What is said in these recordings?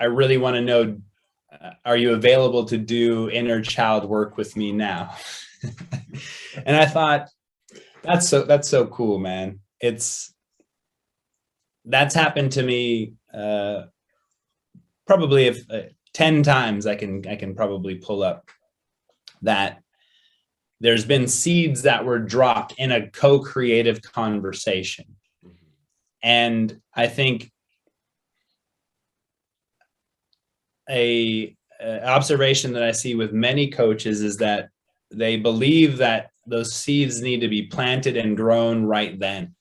I really want to know, are you available to do inner child work with me now? And I thought, that's so cool, man. That's happened to me probably if 10 times I can probably pull up that there's been seeds that were dropped in a co-creative conversation. And I think a observation that I see with many coaches is that they believe that those seeds need to be planted and grown right then.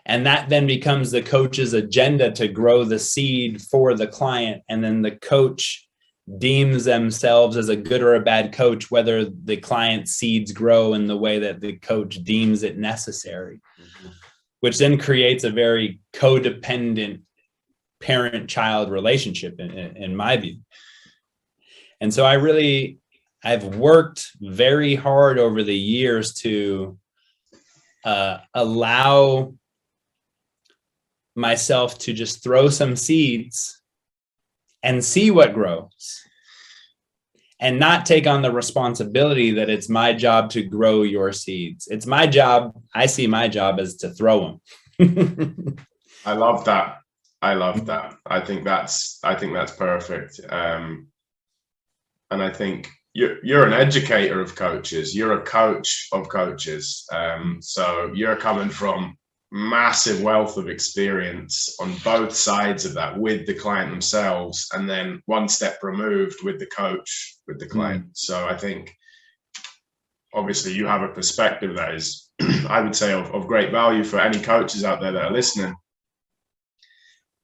And that then becomes the coach's agenda to grow the seed for the client. And then the coach deems themselves as a good or a bad coach, whether the client's seeds grow in the way that the coach deems it necessary, which then creates a very codependent parent-child relationship in my view. And so I've worked very hard over the years to allow myself to just throw some seeds and see what grows, and not take on the responsibility that it's my job to grow your seeds. It's my job. I see my job as to throw them. I love that. I think that's perfect. And I think you're an educator of coaches. You're a coach of coaches. So you're coming from massive wealth of experience on both sides of that, with the client themselves, and then one step removed with the coach, with the client. So I think obviously you have a perspective that is, I would say, of great value for any coaches out there that are listening.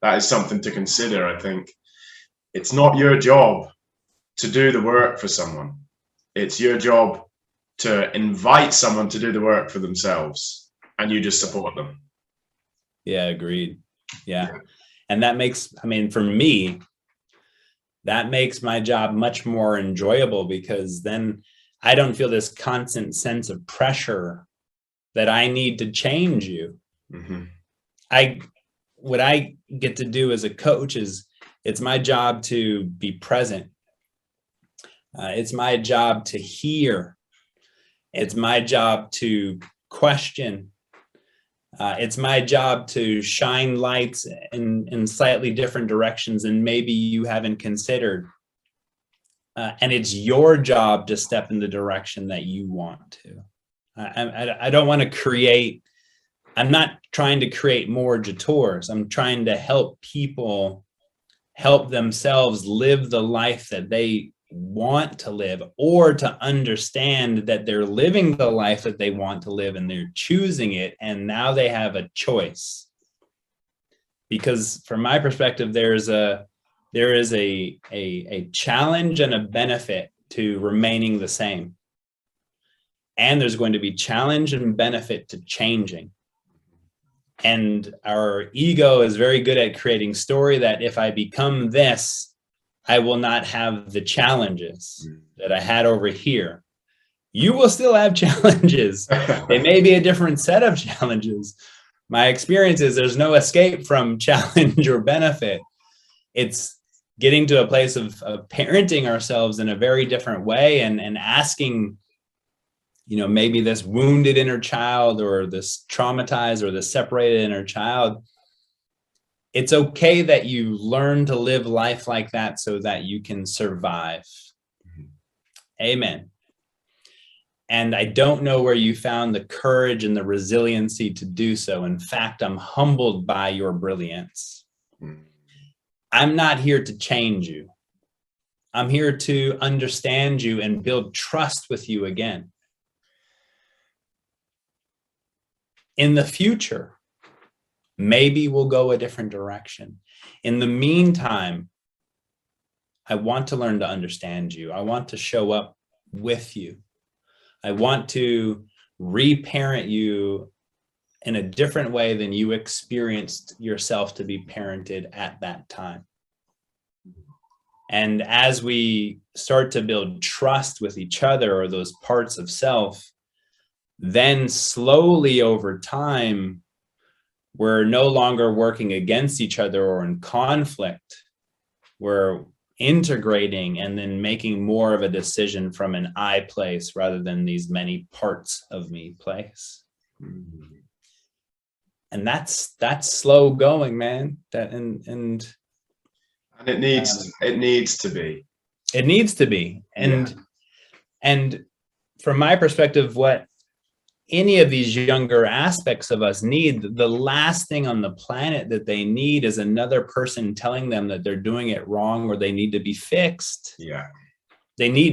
That is something to consider. I think it's not your job to do the work for someone. It's your job to invite someone to do the work for themselves, and you just support them. Yeah, agreed. Yeah. And that makes, for me, that makes my job much more enjoyable, because then I don't feel this constant sense of pressure that I need to change you. What I get to do as a coach is, it's my job to be present. It's my job to hear. It's my job to question. It's my job to shine lights in slightly different directions than maybe you haven't considered. And it's your job to step in the direction that you want to. I don't want to create, I'm not trying to create more Jators. I'm trying to help people help themselves live the life that they want to live, or to understand that they're living the life that they want to live and they're choosing it. And now they have a choice. Because from my perspective, there is a challenge and a benefit to remaining the same. And there's going to be challenge and benefit to changing. And our ego is very good at creating story that if I become this, I will not have the challenges that I had over here. You will still have challenges. They may be a different set of challenges. My experience is there's no escape from challenge or benefit. It's getting to a place of parenting ourselves in a very different way, and asking, maybe this wounded inner child, or this traumatized or this separated inner child, it's okay that you learn to live life like that so that you can survive. Amen. And I don't know where you found the courage and the resiliency to do so. In fact, I'm humbled by your brilliance. I'm not here to change you. I'm here to understand you and build trust with you again. In the future, maybe we'll go a different direction. In the meantime, I want to learn to understand you. I want to show up with you. I want to reparent you in a different way than you experienced yourself to be parented at that time. And as we start to build trust with each other, or those parts of self, then slowly over time, We're no longer working against each other or in conflict. We're integrating and then making more of a decision from an I place rather than these many parts of me place. And that's slow going, man. And it needs to be. It needs to be. And from my perspective, what any of these younger aspects of us need, the last thing on the planet that they need is another person telling them that they're doing it wrong or they need to be fixed. Yeah. They need